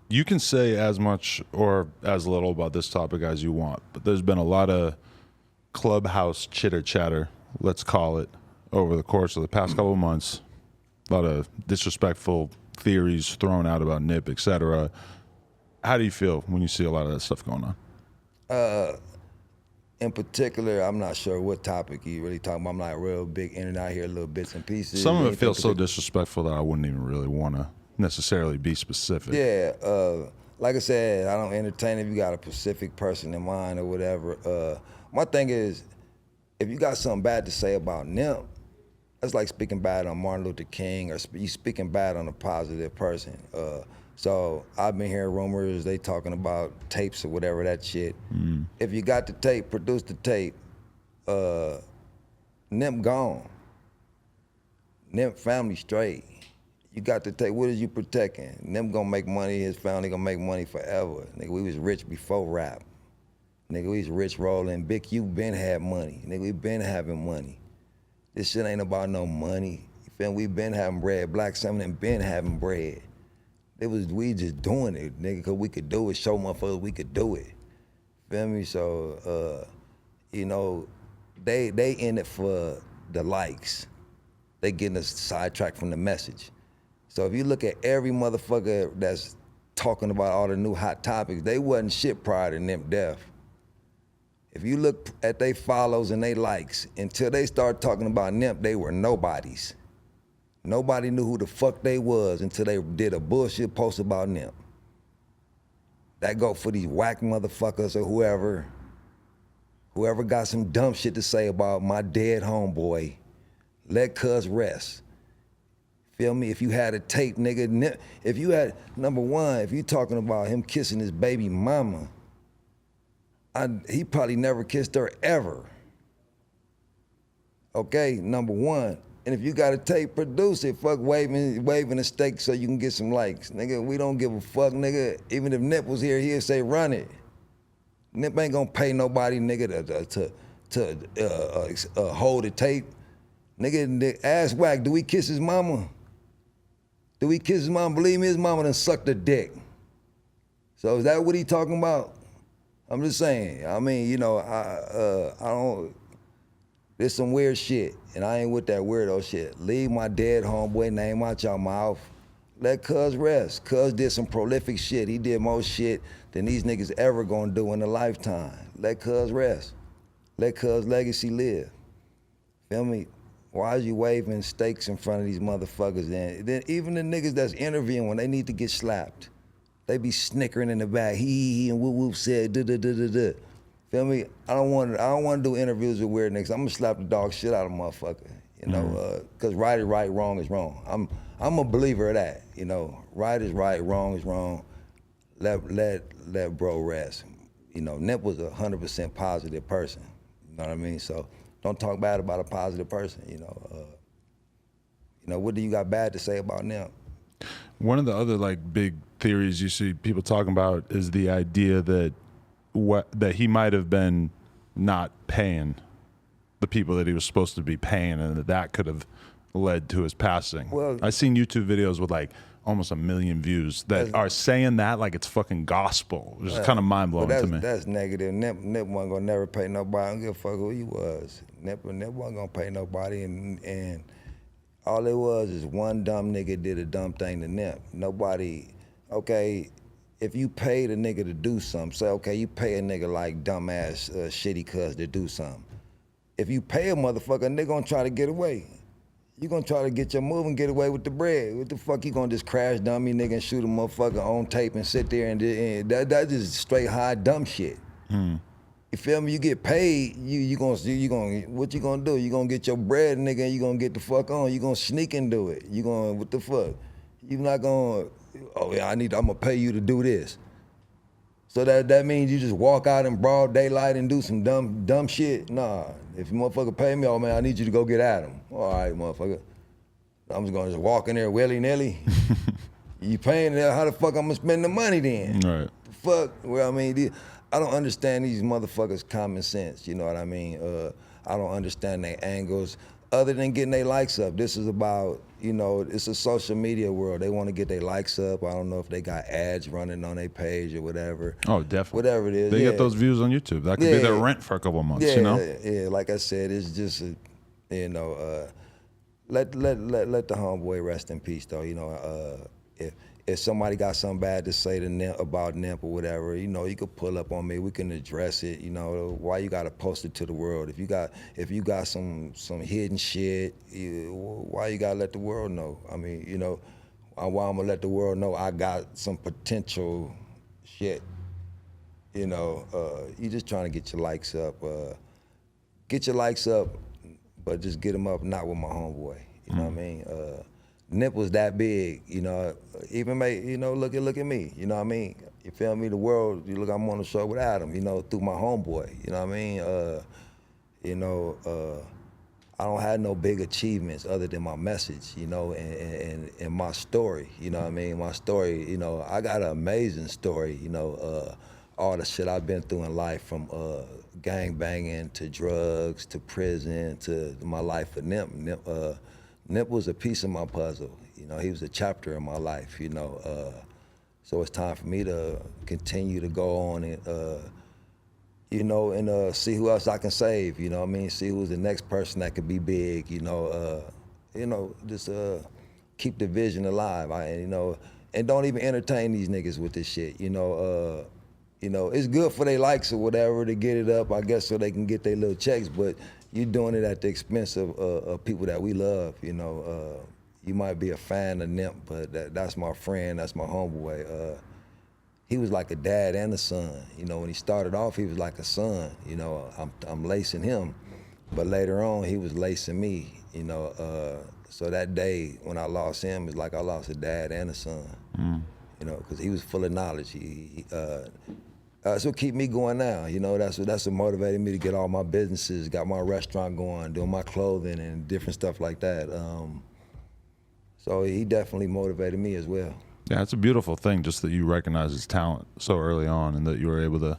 You can say as much or as little about this topic as you want, but there's been a lot of Clubhouse chitter chatter, let's call it, over the course of the past couple of months. A lot of disrespectful theories thrown out about Nip, etc. How do you feel when you see a lot of that stuff going on? In particular, I'm not sure what topic you really talking about. I'm not real big in and out here, little bits and pieces. Some of it feels so disrespectful that I wouldn't even really want to necessarily be specific. Yeah, like I said, I don't entertain if you got a specific person in mind or whatever. My thing is, if you got something bad to say about Nip, that's like speaking bad on Martin Luther King or you speaking bad on a positive person. So I've been hearing rumors, they talking about tapes or whatever, that shit. If you got the tape, produce the tape. Nip gone. Nip family straight. You got the tape, what is you protecting? Nip gonna make money, his family gonna make money forever. Nigga, we was rich before rap. Nigga, we was rich rolling. Big U been had money. Nigga, we been having money. This shit ain't about no money. You feel me? We been having bread. Black Salmon been having bread. We just doing it, nigga, cause we could do it, show motherfuckers we could do it. Feel me? So, you know, they in it for the likes. They getting us sidetracked from the message. So if you look at every motherfucker that's talking about all the new hot topics, they wasn't shit prior to Nip death. If you look at they follows and they likes, until they start talking about Nip, they were nobodies. Nobody knew who the fuck they was until they did a bullshit post about Nip. That go for these whack motherfuckers or whoever got some dumb shit to say about my dead homeboy. Let cuz rest. Feel me? If you had a tape, nigga, if you had, number one, if you talking about him kissing his baby mama, he probably never kissed her ever. Okay, number one. And if you got a tape, produce it. Fuck waving a stake so you can get some likes. Nigga, we don't give a fuck, nigga. Even if Nip was here, he'd say run it. Nip ain't gonna pay nobody, nigga, to hold the tape. Nigga, ass whack, do we kiss his mama? Do we kiss his mama? Believe me, his mama done sucked her dick. So is that what he talking about? I'm just saying. I mean, you know, I don't. There's some weird shit, and I ain't with that weirdo shit. Leave my dead homeboy name out your mouth. Let cuz rest. Cuz did some prolific shit. He did more shit than these niggas ever gonna do in a lifetime. Let cuz rest. Let cuz legacy live. Feel me? Why is you waving stakes in front of these motherfuckers then even the niggas that's interviewing when they need to get slapped, they be snickering in the back, he and whoop whoop said da. Feel me? I don't want to do interviews with weird niggas. I'm gonna slap the dog shit out of a motherfucker, you know, cause right is right, wrong is wrong. I'm a believer of that, you know. Right is right, wrong is wrong. Let bro rest. You know, Nip was 100% positive person. You know what I mean? So don't talk bad about a positive person. You know, what do you got bad to say about Nip? One of the other like big theories you see people talking about is the idea that that he might have been not paying the people that he was supposed to be paying, and that could have led to his passing. Well, I've seen YouTube videos with like almost 1 million views that are saying that like it's fucking gospel, which is kind of mind blowing to me. That's negative. Nip wasn't gonna never pay nobody. I don't give a fuck who he was. Nip wasn't gonna pay nobody, and all it was is one dumb nigga did a dumb thing to Nip. Nobody, okay. If you paid a nigga to do something, say, okay, you pay a nigga like dumbass shitty cuz to do something. If you pay a motherfucker, a nigga gonna try to get away. You gonna try to get your move and get away with the bread. What the fuck you gonna just crash dummy nigga and shoot a motherfucker on tape and sit there and that's just straight high dumb shit. You feel me? You get paid, you gonna what you gonna do? You gonna get your bread, nigga, and you gonna get the fuck on. You gonna sneak and do it. You gonna, what the fuck? You not gonna, oh yeah, I'm gonna pay you to do this. So that means you just walk out in broad daylight and do some dumb shit? Nah, if you motherfucker pay me, oh man, I need you to go get at him. All right, motherfucker. I'm just gonna walk in there willy-nilly. You paying there, how the fuck I'm gonna spend the money then? Right. The fuck, well, I mean, I don't understand these motherfuckers' common sense, you know what I mean? I don't understand their angles. other than getting their likes up. This is about, you know, it's a social media world. They want to get their likes up. I don't know if they got ads running on their page or whatever. Oh, definitely. Whatever it is. They yeah. get those views on YouTube. That could be their rent for a couple of months, Yeah, you know? yeah. Like I said, it's just, you know, let the homeboy rest in peace, though. You know, if somebody got something bad to say to Nip, about Nip or whatever, you know, you could pull up on me. We can address it. You know, why you gotta post it to the world? If you got some hidden shit, why you gotta let the world know? I mean, you know, why I'm gonna let the world know I got some potential shit. You know, you just trying to get your likes up. Get your likes up, but just get them up not with my homeboy. You know what I mean? Nip was that big, you know. Even you know, look at me. You know what I mean? You feel me? The world. You look, I'm on the show with Adam. You know, through my homeboy. You know what I mean? You know, I don't have no big achievements other than my message. You know, and my story. You know what I mean? My story. You know, I got an amazing story. You know, all the shit I've been through in life, from gang banging to drugs to prison to my life with Nip. Nip was a piece of my puzzle. You know, he was a chapter in my life, you know. So it's time for me to continue to go on and, you know, and see who else I can save, you know what I mean? See who's the next person that could be big, you know, just keep the vision alive, you know, and don't even entertain these niggas with this shit, you know. You know, it's good for their likes or whatever to get it up, I guess, so they can get their little checks, but you're doing it at the expense of people that we love, you know. You might be a fan of Nip, but that's my friend, that's my homeboy. He was like a dad and a son. You know, when he started off, he was like a son. You know, I'm lacing him, but later on, he was lacing me, you know. So that day when I lost him, it's like I lost a dad and a son, you know, because he was full of knowledge. That's what keep me going now, you know. That's what motivated me to get all my businesses, got my restaurant going, doing my clothing and different stuff like that. So he definitely motivated me as well. Yeah, it's a beautiful thing just that you recognize his talent so early on and that you were able to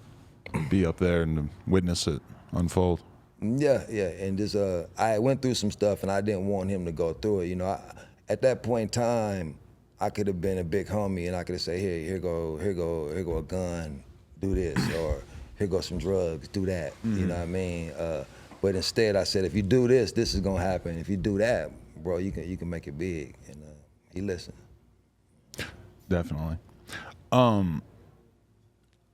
be up there and witness it unfold. Yeah, and just I went through some stuff and I didn't want him to go through it. You know, at that point in time, I could have been a big homie and I could have said, here go a gun, do this, or here goes some drugs, do that. You know what I mean? But instead, I said, if you do this, this is gonna happen. If you do that, bro, you can make it big. And he listened. Definitely.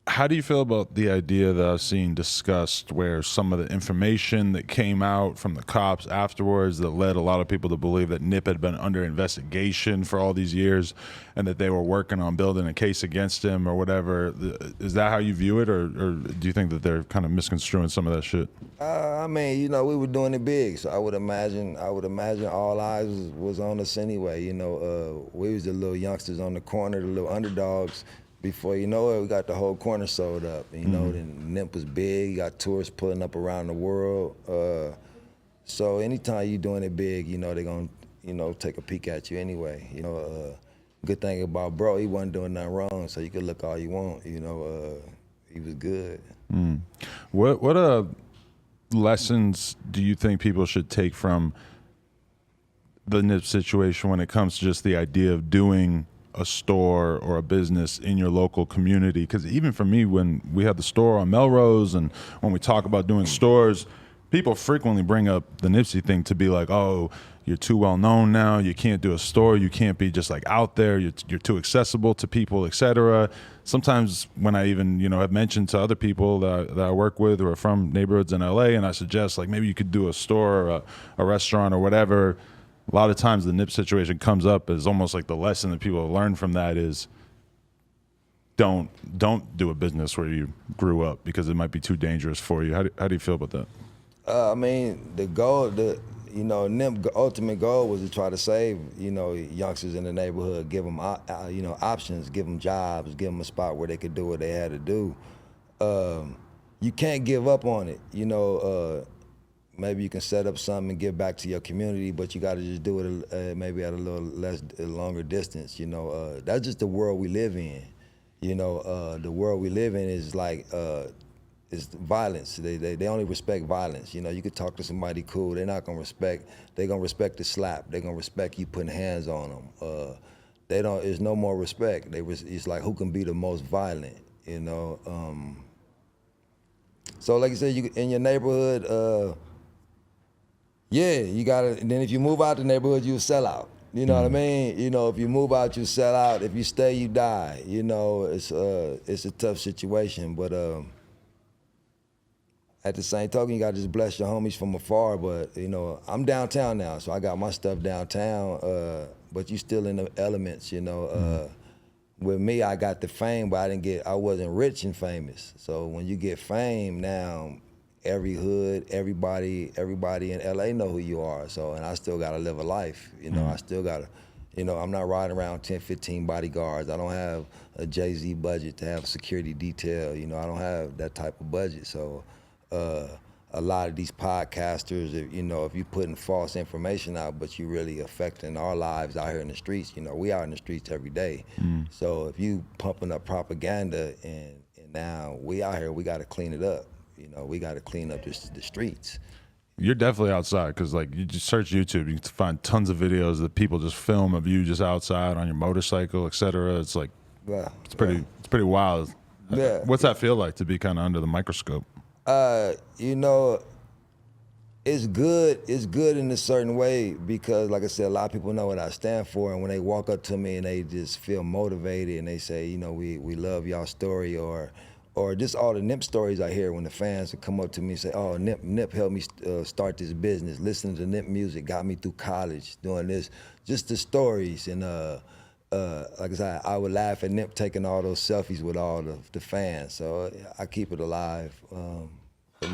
How do you feel about the idea that I've seen discussed where some of the information that came out from the cops afterwards that led a lot of people to believe that Nip had been under investigation for all these years and that they were working on building a case against him or whatever? Is that how you view it, or do you think that they're kind of misconstruing some of that shit? I mean, you know, we were doing it big, so I would imagine all eyes was on us anyway. You know, we was the little youngsters on the corner, the little underdogs. Before you know it, we got the whole corner sold up. You know, then Nip was big. You got tourists pulling up around the world. So anytime you doing it big, you know, they're gonna, you know, take a peek at you anyway. You know, good thing about bro, he wasn't doing nothing wrong, so you could look all you want. You know, he was good. What lessons do you think people should take from the Nip situation when it comes to just the idea of doing a store or a business in your local community? Because even for me, when we had the store on Melrose and when we talk about doing stores, people frequently bring up the Nipsey thing to be like, oh, you're too well known now, you can't do a store, you can't be just like out there, you're too accessible to people, etc. Sometimes when I even, you know, have mentioned to other people that I work with who are from neighborhoods in LA, and I suggest like maybe you could do a store or a restaurant or whatever, a lot of times the Nip situation comes up as almost like the lesson that people have learned from that is don't do a business where you grew up because it might be too dangerous for you. How do you feel about that? I mean, the goal, you know, Nip's ultimate goal was to try to save, you know, youngsters in the neighborhood, give them, you know, options, give them jobs, give them a spot where they could do what they had to do. You can't give up on it, you know. Maybe you can set up something and give back to your community, but you got to just do it maybe at a little longer distance. You know, that's just the world we live in. You know, the world we live in is like it's violence. They only respect violence. You know, you could talk to somebody cool. They're not gonna respect. They're gonna respect the slap. They're gonna respect you putting hands on them. They don't. There's no more respect. It's like who can be the most violent. You know. So like you said, you in your neighborhood. Yeah, you gotta. And then if you move out the neighborhood, you sell out. You know what I mean? You know, if you move out, you sell out. If you stay, you die. You know, it's a tough situation. But at the same token, you gotta just bless your homies from afar. But you know, I'm downtown now, so I got my stuff downtown. But you still in the elements. You know, with me, I got the fame, but I wasn't rich and famous. So when you get fame now, every hood, everybody in LA know who you are. So, and I still gotta live a life. You know, I still gotta, you know, I'm not riding around 10, 15 bodyguards. I don't have a Jay-Z budget to have security detail. You know, I don't have that type of budget. So, a lot of these podcasters, you know, if you putting false information out, but you really affecting our lives out here in the streets, you know, we out in the streets every day. So if you pumping up propaganda and now we out here, we gotta clean it up. You know, we got to clean up the streets. You're definitely outside because, like, you just search YouTube, you can find tons of videos that people just film of you just outside on your motorcycle, etc. It's like, it's pretty wild. Yeah. What's that feel like to be kind of under the microscope? You know, it's good. It's good in a certain way because, like I said, a lot of people know what I stand for, and when they walk up to me and they just feel motivated and they say, you know, we love y'all story, or just all the Nip stories I hear when the fans would come up to me and say, oh, Nip helped me start this business. Listening to Nip music got me through college, doing this. Just the stories. And like I said, I would laugh at Nip taking all those selfies with all the fans. So I keep it alive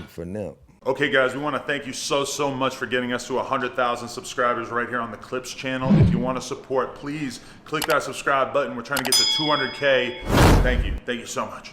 for Nip. Okay, guys, we want to thank you so much for getting us to 100,000 subscribers right here on the Clips channel. If you want to support, please click that subscribe button. We're trying to get to 200K. Thank you so much.